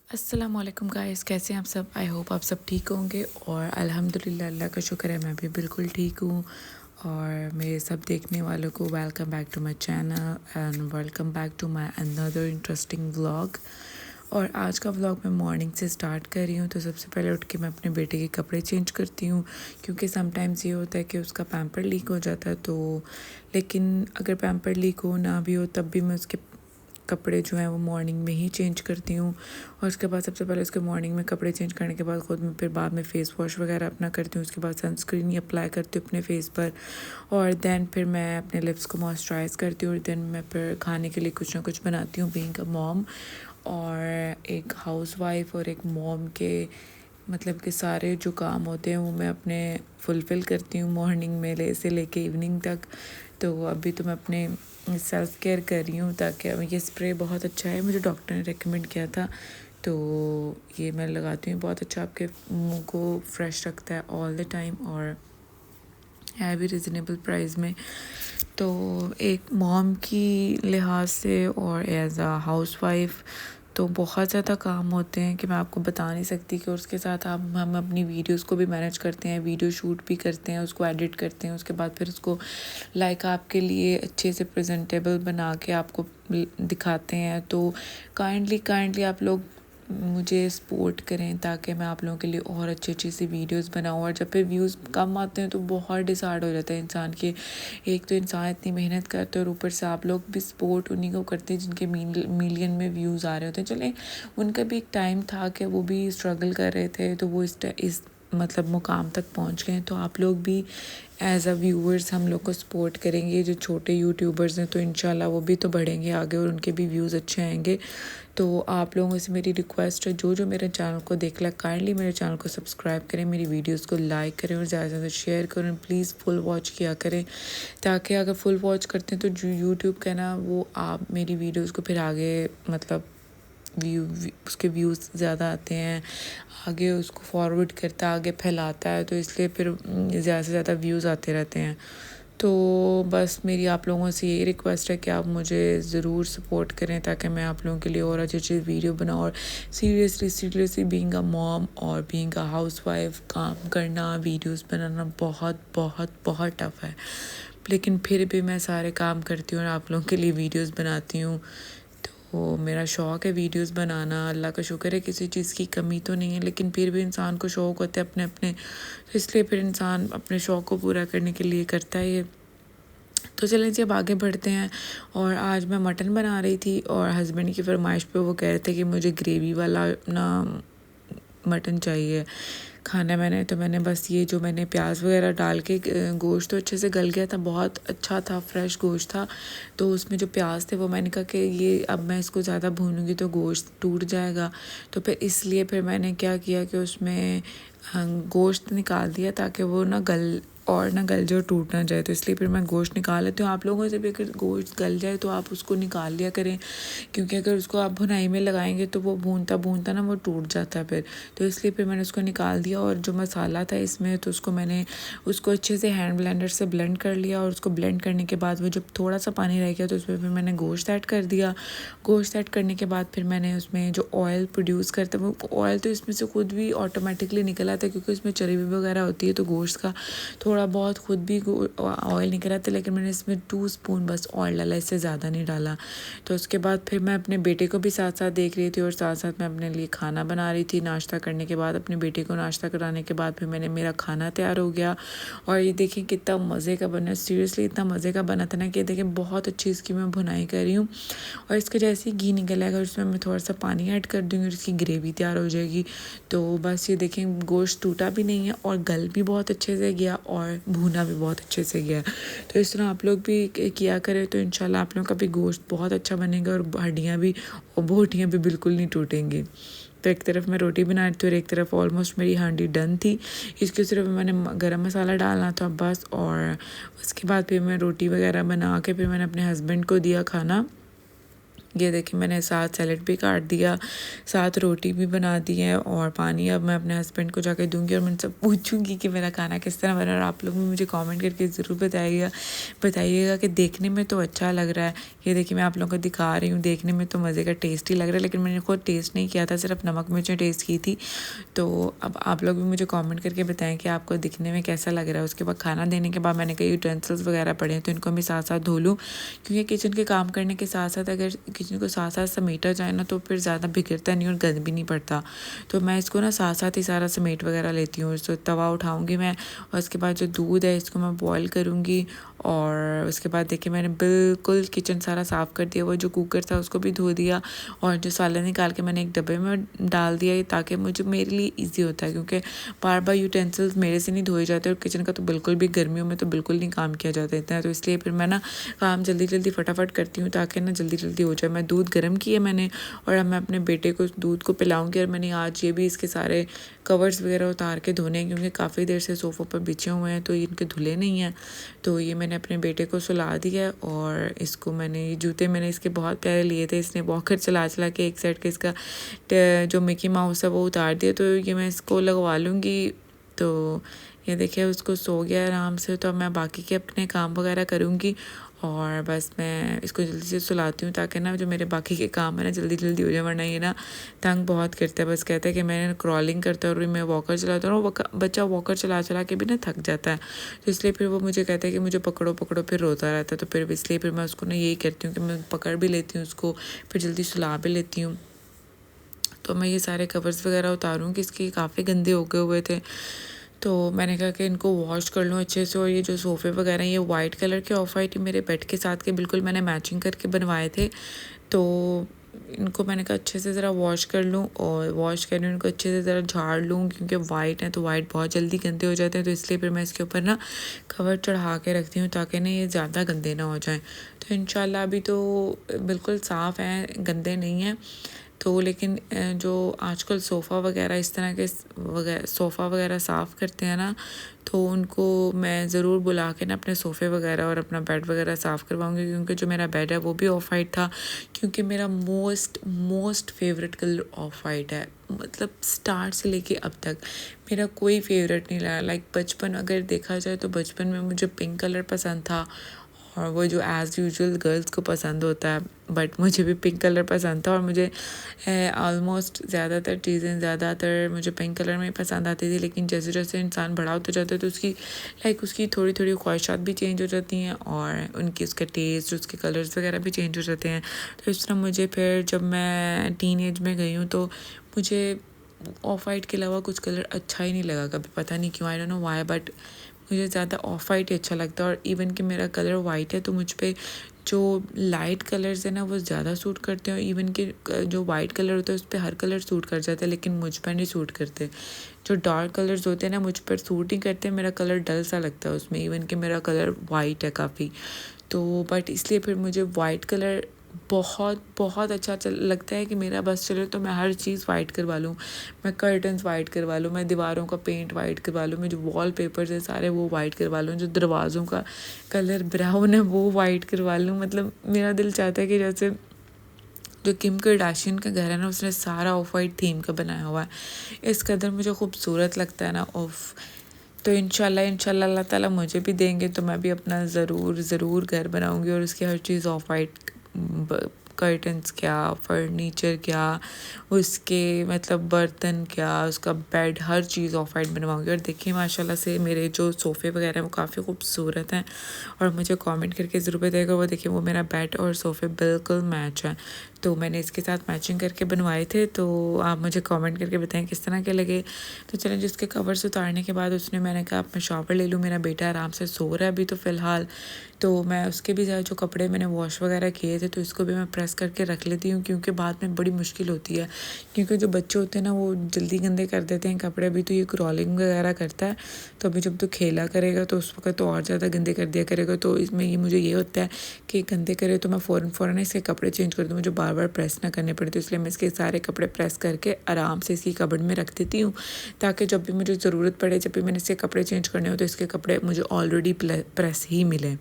अस्सलाम वालेकुम गाइस, कैसे हैं आप सब। आई होप आप सब ठीक होंगे और अल्हम्दुलिल्लाह अल्लाह का शुक्र है मैं भी बिल्कुल ठीक हूँ। और मेरे सब देखने वालों को welcome back to my channel and welcome back to my another interesting vlog. और आज का व्लॉग मैं मॉर्निंग से स्टार्ट कर रही हूँ। तो सबसे पहले उठ के मैं अपने बेटे के कपड़े चेंज करती हूँ, क्योंकि समटाइम्स ये होता है कि उसका पैम्पर लीक हो जाता है। तो लेकिन अगर पैम्पर लीक हो ना भी हो तब भी मैं उसके कपड़े जो हैं वो मॉर्निंग में ही चेंज करती हूँ। और उसके बाद सबसे पहले उसके मॉर्निंग में कपड़े चेंज करने के बाद खुद में फिर बाद में फ़ेस वॉश वगैरह अपना करती हूँ। उसके बाद सनस्क्रीन ही अप्लाई करती हूँ अपने फेस पर। और देन फिर मैं अपने लिप्स को मॉइस्चराइज़ करती हूँ। और देन मैं फिर खाने के लिए कुछ ना कुछ बनाती हूँ, बीइंग अ मॉम और एक हाउसवाइफ और एक मॉम के मतलब कि सारे जो काम होते हैं वो मैं अपने फुलफ़िल करती हूँ मॉर्निंग में से लेके इवनिंग तक। तो अभी तो मैं अपने सेल्फ़ केयर कर रही हूँ, ताकि ये स्प्रे बहुत अच्छा है, मुझे डॉक्टर ने रेकमेंड किया था। तो ये मैं लगाती हूँ, बहुत अच्छा आपके मुंह को फ्रेश रखता है ऑल द टाइम और है भी रिजनेबल प्राइस में। तो एक मॉम की लिहाज से और एज अ हाउसवाइफ तो बहुत ज़्यादा काम होते हैं कि मैं आपको बता नहीं सकती। कि उसके साथ हम अपनी वीडियोस को भी मैनेज करते हैं, वीडियो शूट भी करते हैं, उसको एडिट करते हैं, उसके बाद फिर उसको लाइक आपके लिए अच्छे से प्रेजेंटेबल बना के आपको दिखाते हैं। तो काइंडली आप लोग मुझे सपोर्ट करें ताकि मैं आप लोगों के लिए और अच्छी सी वीडियोस बनाऊं। और जब पे व्यूज़ कम आते हैं तो बहुत डिसहार्ड हो जाता है इंसान के। एक तो इंसान इतनी मेहनत करता है और ऊपर से आप लोग भी सपोर्ट उन्हीं को करते हैं जिनके मिलियन में व्यूज़ आ रहे होते हैं। चलें, उनका भी एक टाइम था कि वो भी स्ट्रगल कर रहे थे, तो वो इस मतलब मुकाम तक पहुंच गए। तो आप लोग भी एज अ व्यूअर्स हम लोग को सपोर्ट करेंगे। जो छोटे यूट्यूबर्स हैं तो इंशाल्लाह वो भी तो बढ़ेंगे आगे और उनके भी व्यूज़ अच्छे आएंगे। तो आप लोगों से मेरी रिक्वेस्ट है, जो मेरे चैनल को देख ला काइंडली मेरे चैनल को सब्सक्राइब करें, मेरी वीडियोस को लाइक करें और ज़्यादा से ज़्यादा शेयर करें। प्लीज़ फुल वॉच किया करें, ताकि अगर फुल वॉच करते हैं तो जो यूट्यूब का ना वो आप मेरी वीडियोस को फिर आगे मतलब उसके व्यूज़ ज़्यादा आते हैं, आगे उसको फॉरवर्ड करता है, आगे फैलाता है। तो इसलिए फिर ज़्यादा से ज़्यादा व्यूज़ आते रहते हैं। तो बस मेरी आप लोगों से यही रिक्वेस्ट है कि आप मुझे ज़रूर सपोर्ट करें, ताकि मैं आप लोगों के लिए और अच्छी वीडियो बनाऊँ। और सीरियसली बीइंग अ मॉम और बीइंग अ हाउसवाइफ काम करना, वीडियोस बनाना बहुत बहुत बहुत टफ़ है, लेकिन फिर भी मैं सारे काम करती हूँ और आप लोगों के लिए वीडियोस बनाती हूँ। तो मेरा शौक़ है वीडियोस बनाना, अल्लाह का शुक्र है किसी चीज़ की कमी तो नहीं है, लेकिन फिर भी इंसान को शौक़ होता है अपने अपने। तो इसलिए फिर इंसान अपने शौक़ को पूरा करने के लिए करता है ये। तो चलें जी अब आगे बढ़ते हैं। और आज मैं मटन बना रही थी और हस्बैंड की फरमाइश पे वो कह रहे थे कि मुझे ग्रेवी वाला ना मटन चाहिए खाना। तो मैंने बस ये जो मैंने प्याज वगैरह डाल के गोश्त तो अच्छे से गल गया था, बहुत अच्छा था, फ्रेश गोश्त था। तो उसमें जो प्याज थे वो मैंने कहा कि ये अब मैं इसको ज़्यादा भूनूंगी तो गोश्त टूट जाएगा। तो फिर इसलिए फिर मैंने क्या किया कि उसमें गोश्त निकाल दिया ताकि वो ना गल जाए, टूट ना जाए। तो इसलिए फिर मैं गोश्त निकाल लेती हूँ। आप लोगों से भी अगर गोश्त गल जाए तो आप उसको निकाल लिया करें, क्योंकि अगर उसको आप भुनाई में लगाएंगे तो वो भूनता भूनता ना वो टूट जाता है फिर। तो इसलिए फिर मैंने उसको निकाल दिया। और जो मसाला था इसमें तो उसको अच्छे से हैंड ब्लेंडर से ब्लेंड कर लिया। और उसको ब्लेंड करने के बाद वो जब थोड़ा सा पानी रह गया तो उसमें फिर मैंने गोश्त ऐड कर दिया। गोश्त ऐड करने के बाद फिर मैंने उसमें जो ऑयल प्रोड्यूस करता है वो ऑयल तो इसमें से खुद भी ऑटोमेटिकली निकल आता है, क्योंकि उसमें चर्बी वगैरह होती है। तो गोश्त का थोड़ा बहुत खुद भी ऑयल निकल आता है, लेकिन मैंने इसमें 2 स्पून बस ऑयल डाला, इससे ज़्यादा नहीं डाला। तो उसके बाद फिर मैं अपने बेटे को भी साथ साथ देख रही थी और साथ साथ मैं अपने लिए खाना बना रही थी। नाश्ता करने के बाद अपने बेटे को नाश्ता कराने के बाद फिर मेरा खाना तैयार हो गया। और ये देखें कितना मज़े का बना, सीरियसली इतना मज़े का बना था ना कि देखें बहुत अच्छी इसकी मैं भुनाई कर रही हूँ। और इसका जैसे ही घी निकल आएगा उसमें मैं थोड़ा सा पानी ऐड कर दूँगी और इसकी ग्रेवी तैयार हो जाएगी। तो बस ये देखें गोश्त टूटा भी नहीं है और गल भी बहुत अच्छे से गया और भुना भी बहुत अच्छे से गया। तो इस तरह आप लोग भी किया करें तो इंशाल्लाह आप लोगों का भी गोश्त बहुत अच्छा बनेगा और हड्डियाँ भी और बोटियाँ भी बिल्कुल नहीं टूटेंगी। तो एक तरफ मैं रोटी बना रही थी और एक तरफ ऑलमोस्ट मेरी हांडी डन थी। इसके सिर्फ मैंने गरम मसाला डालना था बस। और उसके बाद फिर मैं रोटी वगैरह बना के फिर मैंने अपने हस्बैंड को दिया खाना। ये देखिए मैंने साथ सैलेड भी काट दिया, साथ रोटी भी बना दी है और पानी अब मैं अपने हस्बैंड को जाके दूंगी और मैं उनसे पूछूंगी कि मेरा खाना किस तरह बना। और आप लोग भी मुझे कमेंट करके ज़रूर बताइएगा कि देखने में तो अच्छा लग रहा है। ये देखिए मैं आप लोगों को दिखा रही हूँ, देखने में तो मज़े का टेस्टी लग रहा है, लेकिन मैंने खुद टेस्ट नहीं किया था, सिर्फ नमक मिर्चें टेस्ट की थी। तो अब आप लोग भी मुझे कमेंट करके बताएं कि आपको दिखने में कैसा लग रहा है। उसके बाद खाना देने के बाद मैंने कई यूटेंसिल्स वगैरह पड़े हैं तो इनको मैं साथ साथ धो लूँ, क्योंकि किचन के काम करने के साथ साथ अगर किचन को साथ साथ समेटा जाए ना तो फिर ज़्यादा बिगड़ता नहीं और गंद भी नहीं पड़ता। तो मैं इसको ना साथ साथ ही सारा समेट वगैरह लेती हूँ। तो तवा उठाऊँगी मैं और उसके बाद जो दूध है इसको मैं बॉयल करूँगी और उसके बाद देखिए मैंने बिल्कुल किचन सारा साफ़ कर दिया। वो जो कुकर था उसको भी धो दिया और जो सालन निकाल के मैंने एक डब्बे में डाल दिया ताकि मुझे मेरे लिए ईजी होता है, क्योंकि बार बार यूटेंसिल्स मेरे से नहीं धोए जाते और किचन का तो बिल्कुल भी गर्मियों में तो बिल्कुल नहीं काम किया जाता इतना। तो इसलिए फिर मैं ना काम जल्दी जल्दी फटाफट करती हूँ ताकि ना जल्दी जल्दी हो जाए। मैं दूध गर्म किया मैंने और अब मैं अपने बेटे को दूध को पिलाऊंगी। और मैंने आज ये भी इसके सारे कवर्स वगैरह उतार के धोने हैं, क्योंकि काफ़ी देर से सोफ़ों पर बिछे हुए हैं तो इनके धुले नहीं हैं। तो ये मैंने अपने बेटे को सुला दिया और इसको मैंने ये जूते मैंने इसके बहुत प्यारे लिए थे, इसने वॉकर चला चला के एक साइड के इसका जो मिकी माउस है वो उतार दिया। तो ये मैं इसको लगवा लूँगी। तो ये देखिए उसको सो गया आराम से। तो अब मैं बाकी के अपने काम वगैरह करूँगी और बस मैं इसको जल्दी से सुलाती हूँ ताकि ना जो मेरे बाकी के काम है ना जल्दी जल्दी हो जाए, वरना ये ना तंग बहुत करता है। बस कहता है कि मैंने क्रॉलिंग करता है और मैं वॉकर चलाता हूँ और बच्चा वॉकर चला चला के भी ना थक जाता है। तो इसलिए फिर वो मुझे कहता है कि मुझे पकड़ो पकड़ो, फिर रोता रहता है। तो फिर इसलिए फिर मैं उसको ना यही करती हूँ कि मैं पकड़ भी लेती हूँ उसको, फिर जल्दी सुला भी लेती हूँ। तो मैं ये सारे कवर्स वगैरह उतारूँगी, इसके काफ़ी गंदे हो गए हुए थे। तो मैंने कहा कि इनको वॉश कर लूँ अच्छे से। और ये जो सोफ़े वगैरह ये वाइट कलर के ऑफ वाइट मेरे बेड के साथ के बिल्कुल मैंने मैचिंग करके बनवाए थे। तो इनको मैंने कहा अच्छे से ज़रा वॉश कर लूँ और वॉश कर लूँ, इनको अच्छे से ज़रा झाड़ लूँ, क्योंकि वाइट है तो वाइट बहुत जल्दी गंदे हो जाते हैं। तो इसलिए फिर मैं इसके ऊपर ना कवर चढ़ा के रखती हूँ ताकि ना ये ज़्यादा गंदे ना हो जाएँ। तो इंशाल्लाह अभी तो बिल्कुल साफ़ हैं, गंदे नहीं हैं। तो लेकिन जो आजकल सोफ़ा वगैरह इस तरह के सोफ़ा वगैरह साफ़ करते हैं ना, तो उनको मैं ज़रूर बुला के ना अपने सोफ़े वगैरह और अपना बेड वगैरह साफ़ करवाऊंगी, क्योंकि जो मेरा बेड है वो भी ऑफ वाइट था, क्योंकि मेरा most favourite colour of white है। मतलब स्टार्ट से लेके अब तक मेरा कोई फेवरेट नहीं रहा। लाइक बचपन अगर देखा जाए तो बचपन में मुझे पिंक कलर पसंद था और वो जो एज़ यूजुअल गर्ल्स को पसंद होता है, बट मुझे भी पिंक कलर पसंद था। और मुझे ऑलमोस्ट ज़्यादातर मुझे पिंक कलर में पसंद आती थी। लेकिन जैसे जैसे इंसान बड़ा होता जाता है तो उसकी थोड़ी थोड़ी ख्वाहिशात भी चेंज हो जाती हैं और उसका टेस्ट, उसके कलर्स वगैरह भी चेंज हो जाते हैं। तो इस तरह मुझे फिर जब मैं टीन एज में गई हूँ तो मुझे ऑफ वाइट के अलावा कुछ कलर अच्छा ही नहीं लगा कभी, पता नहीं क्यों, I don't know why, but मुझे ज़्यादा ऑफ वाइट ही अच्छा लगता है। और इवन कि मेरा कलर वाइट है तो मुझ पे जो लाइट कलर्स है ना वो ज़्यादा सूट करते हैं। इवन कि जो वाइट कलर होता है उस पर हर कलर सूट कर जाता है, लेकिन मुझ पर नहीं सूट करते। जो डार्क कलर्स होते हैं ना मुझ पर सूट नहीं करते, मेरा कलर डल सा लगता है उसमें, इवन कि मेरा कलर वाइट है काफ़ी। तो बट इसलिए फिर मुझे वाइट कलर बहुत बहुत अच्छा लगता है कि मेरा बस चले तो मैं हर चीज़ वाइट करवा लूँ, मैं कर्टन्स वाइट करवा लूँ, मैं दीवारों का पेंट वाइट करवा लूँ, मैं जो वॉल पेपर्स है सारे वो वाइट करवा लूँ, जो दरवाज़ों का कलर ब्राउन है वो वाइट करवा लूँ। मतलब मेरा दिल चाहता है कि जैसे जो किम करदाशियन का घर है ना उसने सारा ऑफ वाइट थीम का बनाया हुआ है, इस कदर मुझे खूबसूरत लगता है ना ऑफ। तो इंशाल्लाह अल्लाह ताला मुझे भी देंगे तो मैं भी अपना ज़रूर घर बनाऊंगी और उसकी हर चीज़ ऑफ वाइट, कर्टन्स क्या, फर्नीचर क्या, उसके मतलब बर्तन क्या, उसका बेड, हर चीज़ ऑफ वाइट बनवाऊंगी। और देखिए माशाल्लाह से मेरे जो सोफ़े वगैरह हैं वो काफ़ी खूबसूरत हैं और मुझे कमेंट करके ज़रूर बताइएगा। वो देखिए वो मेरा बेड और सोफ़े बिल्कुल मैच है, तो मैंने इसके साथ मैचिंग करके बनवाए थे। तो आप मुझे कमेंट करके बताएं किस तरह के लगे। तो चलें, जिसके कवर्स उतारने के बाद मैंने कहा अब मैं शॉवर ले लूँ, मेरा बेटा आराम से सो रहा है अभी तो फ़िलहाल, तो मैं उसके भी जो कपड़े मैंने वॉश वगैरह किए थे तो इसको भी मैं प्रेस करके रख लेती हूँ, क्योंकि बाद में बड़ी मुश्किल होती है, क्योंकि जो बच्चे होते हैं ना वो जल्दी गंदे कर देते हैं कपड़े। अभी तो ये क्रॉलिंग वगैरह करता है, तो अभी जब तो खेला करेगा तो उस वक्त तो और ज़्यादा गंदे कर दिया करेगा। तो इसमें मुझे ये होता है कि गंदे करे तो मैं फ़ौरन इसके कपड़े चेंज कर दूँ, मुझे बार बार प्रेस ना करने पड़े। तो इसलिए मैं इसके सारे कपड़े प्रेस करके आराम से इसकी कबर्ड में रख देती हूँ, ताकि जब भी मुझे ज़रूरत पड़े, जब भी मैंने इसके कपड़े चेंज करने हो तो इसके कपड़े मुझे ऑलरेडी प्रेस ही मिले।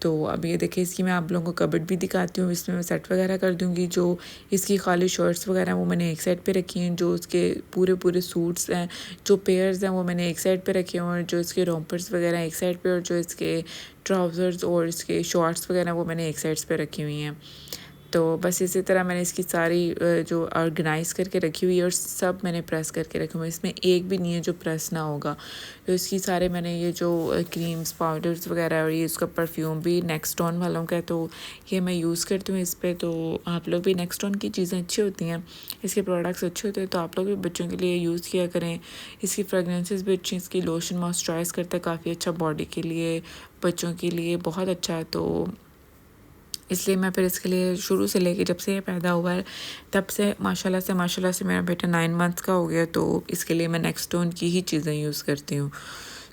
तो अब ये देखिए इसकी मैं आप लोगों को कबर्ड भी दिखाती हूँ। इसमें मैं सेट वगैरह कर दूँगी। जो इसकी खाली शर्ट्स वगैरह वो मैंने एक साइड पे रखी हैं। जो उसके पूरे सूट्स हैं, जो पेयर्स हैं वो मैंने एक साइड पे रखे हैं, और जो इसके रोम्पर्स वगैरह एक साइड पे, और जो इसके ट्राउज़र्स और इसके शॉर्ट्स वगैरह वो मैंने एक साइड्स पे रखी हुई हैं। तो बस इसी तरह मैंने इसकी सारी जो ऑर्गेनाइज़ करके रखी हुई है, और सब मैंने प्रेस करके रखे हुए हैं। इसमें एक भी नहीं है जो प्रेस ना होगा। तो इसकी सारे मैंने ये जो क्रीम्स पाउडर्स वगैरह, और ये इसका परफ्यूम भी नेक्सटॉन वालों का है, तो ये मैं यूज़ करती हूँ इस पर। तो आप लोग भी नेक्सटॉन की चीज़ें अच्छी होती हैं, इसके प्रोडक्ट्स अच्छे होते हैं, तो आप लोग भी बच्चों के लिए यूज़ किया करें। इसकी फ्रेगरेंसेस भी अच्छी, इसकी लोशन मॉइस्चराइज़ करता है काफ़ी अच्छा, बॉडी के लिए बच्चों के लिए बहुत अच्छा है। तो इसलिए मैं फिर इसके लिए शुरू से लेके जब से ये पैदा हुआ है तब से माशाल्लाह से मेरा बेटा 9 मंथ्स का हो गया, तो इसके लिए मैं नेक्सटॉन की ही चीज़ें यूज़ करती हूँ।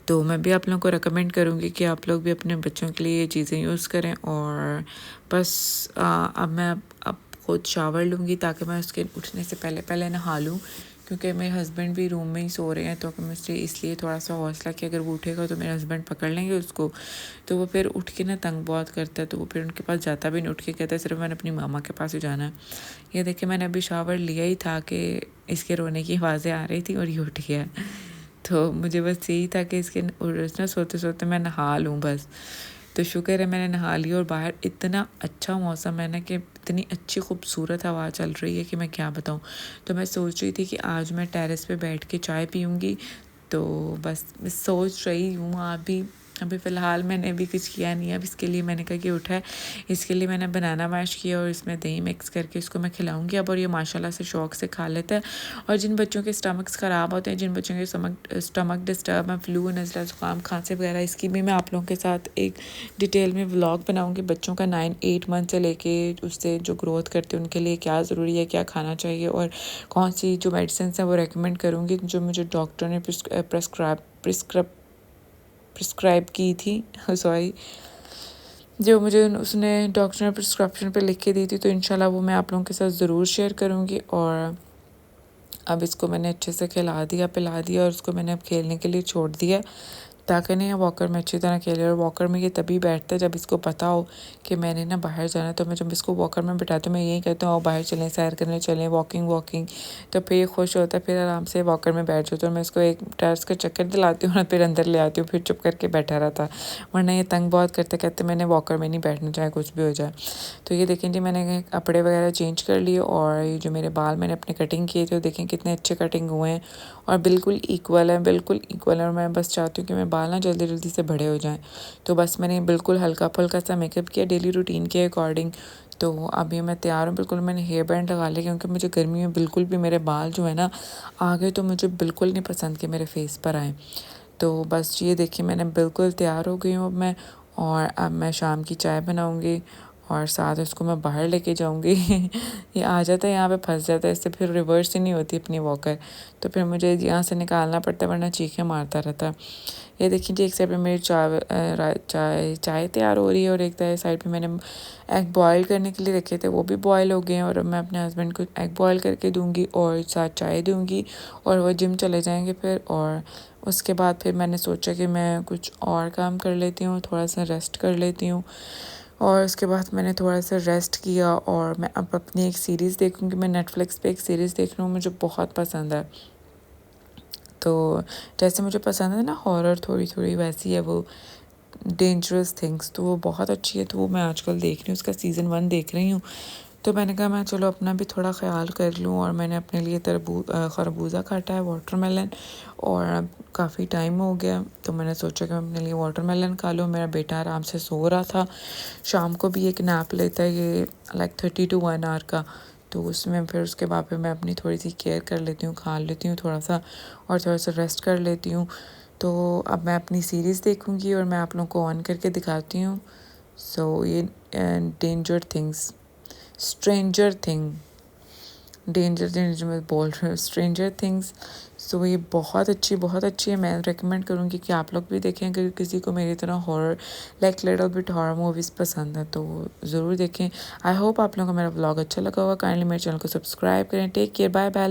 तो मैं भी आप लोगों को रिकमेंड करूँगी कि आप लोग भी अपने बच्चों के लिए ये चीज़ें यूज़ करें। और बस अब मैं अब खुद शावर लूँगी ताकि मैं उसके उठने से पहले नहा लूँ, क्योंकि मेरे हस्बैंड भी रूम में ही सो रहे हैं। तो मुझसे इसलिए थोड़ा सा हौसला कि अगर वो उठेगा तो मेरे हस्बैंड पकड़ लेंगे उसको, तो वो फिर उठ के ना तंग बहुत करता है, तो वो फिर उनके पास जाता भी नहीं, उठ के कहता है सिर्फ मैंने अपनी मामा के पास ही जाना है। ये देखिए मैंने अभी शावर लिया ही था कि इसके रोने की आवाज़ें आ रही थी और ये उठ गया। तो मुझे बस यही था कि इसके ना सोते सोते मैं नहा लूँ बस। तो शुक्र है मैंने नहा लिया, और बाहर इतना अच्छा मौसम है ना कि इतनी अच्छी खूबसूरत हवा चल रही है कि मैं क्या बताऊँ। तो मैं सोच रही थी कि आज मैं टेरेस पे बैठ के चाय पीऊँगी। तो बस मैं सोच रही हूँ, आप भी अभी फ़िलहाल मैंने अभी कुछ किया नहीं है। अब इसके लिए मैंने कहा कि उठा है, इसके लिए मैंने बनाना मैश किया और इसमें दही मिक्स करके इसको मैं खिलाऊंगी अब। और ये माशाल्लाह से शौक़ से खा लेता है। और जिन बच्चों के स्टमक्स ख़राब होते हैं, जिन बच्चों के स्टमक डिस्टर्ब है, फ्लू, नज़ला, ज़ुकाम, खांसी वगैरह, इसकी भी मैं आप लोगों के साथ एक डिटेल में व्लॉग बनाऊँगी। बच्चों का 9-8 मंथ से लेके उससे जो ग्रोथ करते हैं उनके लिए क्या ज़रूरी है, क्या खाना चाहिए, और कौन सी जो मेडिसिन है वो रेकमेंड करूँगी जो मुझे डॉक्टर ने प्रिस्क्राइब की थी सॉरी जो मुझे उसने डॉक्टर ने प्रिस्क्रिप्शन पे लिख के दी थी। तो इंशाल्लाह वो मैं आप लोगों के साथ ज़रूर शेयर करूँगी। और अब इसको मैंने अच्छे से खिला दिया, पिला दिया, और उसको मैंने अब खेलने के लिए छोड़ दिया ताकि नहीं वॉकर में अच्छी तरह खेले। और वॉकर में ये तभी बैठता है जब इसको पता हो कि मैंने ना बाहर जाना है। तो मैं जब इसको वॉकर में बिठाती हूँ मैं यही कहती हूँ आओ बाहर चलें, सैर करने चलें, वॉकिंग। तो फिर ये खुश होता है, फिर आराम से वॉकर में बैठ जाता है। और मैं इसको एक टेरेस का चक्कर दिलाती हूँ और फिर अंदर ले आती हूँ, फिर चुप करके बैठा रहता है। वरना ये तंग बहुत करते, कहते मैंने वॉकर में नहीं बैठना, चाहे कुछ भी हो जाए। तो ये देखें जी मैंने कपड़े वगैरह चेंज कर लिए, और ये जो मेरे बाल मैंने अपने कटिंग किए थे देखें कितने अच्छे कटिंग हुए हैं और बिल्कुल इक्वल है। और मैं बस चाहती हूँ कि मेरे बाल ना जल्दी जल्दी से बड़े हो जाएं। तो बस मैंने बिल्कुल हल्का फुल्का सा मेकअप किया डेली रूटीन के अकॉर्डिंग। तो अभी मैं तैयार हूँ बिल्कुल। मैंने हेयर बैंड लगा लिया क्योंकि मुझे गर्मी में बिल्कुल भी मेरे बाल जो है ना आगे तो मुझे बिल्कुल नहीं पसंद कि मेरे फेस पर आए। तो बस ये देखिए मैंने बिल्कुल तैयार हो गई हूँ अब मैं। और अब मैं शाम की चाय बनाऊँगी और साथ उसको मैं बाहर लेके जाऊँगी ये आ जाता है यहाँ पे फंस जाता है, इससे फिर रिवर्स ही नहीं होती अपनी वॉकर। तो फिर मुझे यहाँ से निकालना पड़ता है वरना चीखें मारता रहता। ये देखिए जी एक साइड पे मेरी चाय तैयार हो रही है और एक साइड पे मैंने एग बॉयल करने के लिए रखे थे, वो भी बॉयल हो गए हैं। और मैं अपने हस्बैंड को एग बॉयल करके दूंगी और साथ चाय दूंगी और वो जिम चले जाएंगे फिर। और उसके बाद फिर मैंने सोचा कि मैं कुछ और काम कर लेती हूँ, थोड़ा सा रेस्ट कर लेती हूँ। और उसके बाद मैंने थोड़ा सा रेस्ट किया और मैं अब अपनी एक सीरीज़ देखूँगी। मैं नेटफ्लिक्स पे एक सीरीज़ देख रही हूँ, मुझे बहुत पसंद है। तो जैसे मुझे पसंद है ना हॉरर थोड़ी थोड़ी, वैसी है वो डेंजरस थिंग्स, तो वो बहुत अच्छी है। तो वो मैं आजकल देख रही हूँ, उसका सीज़न 1 देख रही हूँ। तो मैंने कहा मैं चलो अपना भी थोड़ा ख्याल कर लूँ। और मैंने अपने लिए खरबूजा काटा है, वाटरमेलन, और काफ़ी टाइम हो गया तो मैंने सोचा कि मैं अपने लिए वाटरमेलन खा लूँ। मेरा बेटा आराम से सो रहा था, शाम को भी एक नैप लेता है ये लाइक 30 to 1 आवर का। तो उसमें फिर उसके बाद फिर मैं अपनी थोड़ी सी केयर कर लेती हूँ, खा लेती हूँ थोड़ा सा और थोड़ा सा रेस्ट कर लेती हूँ। तो अब मैं अपनी सीरीज़ देखूँगी और मैं आप लोगों को ऑन करके दिखाती हूँ। सो ये स्ट्रेंजर मैं बोल रही हूँ स्ट्रेंजर थिंग्स। सो ये बहुत अच्छी है। मैं रेकमेंड करूँगी कि आप लोग भी देखें। अगर किसी को मेरी तरह horror like little bit horror movies पसंद है तो ज़रूर देखें। आई होप आप लोगों को मेरा व्लॉग अच्छा लगा होगा। काइंडली मेरे चैनल को सब्सक्राइब करें। Take care, bye bye.